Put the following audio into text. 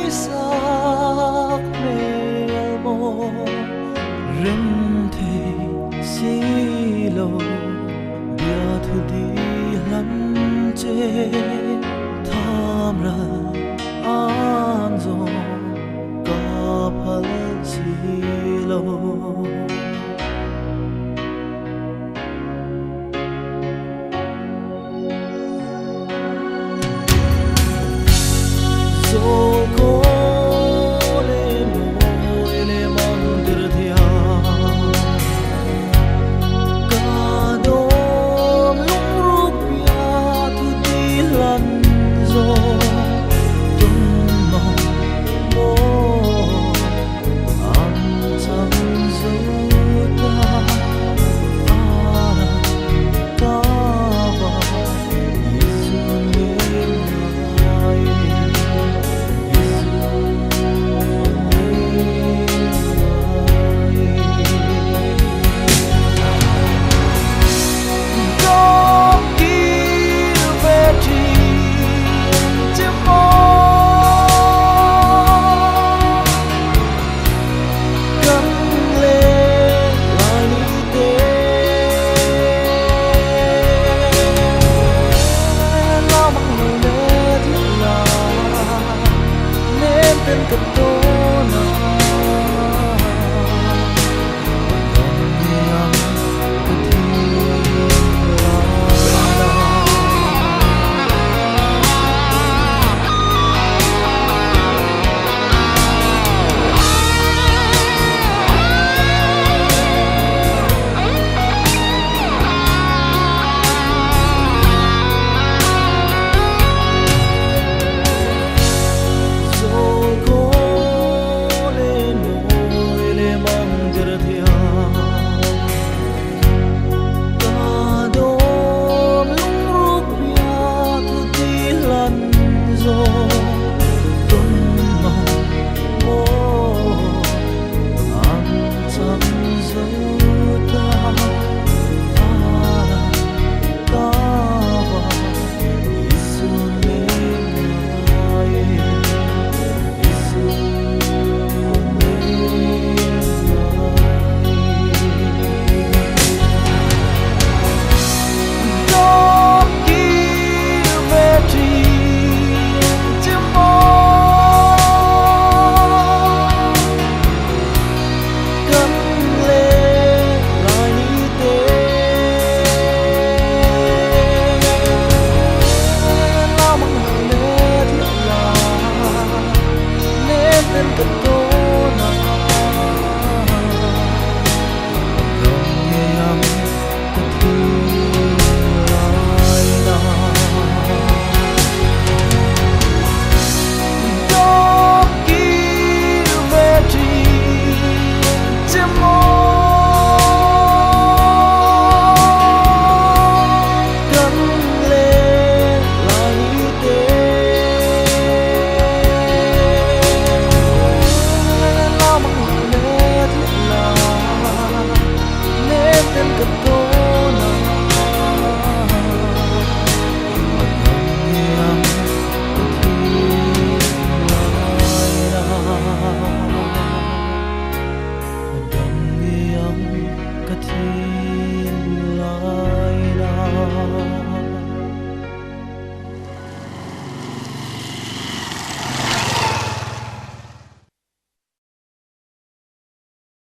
sắc mê mô rừng thì xí lô bia thu đi lăn chê tham ra an dô có phật xí lô dô cô lê môi lê mong đưa theo cả đốm lúc rút bia thu đi lăn dô tung mong mô ăn chẳng dấu ta ara ta ba Yesu nêm ngài tên cất tố nào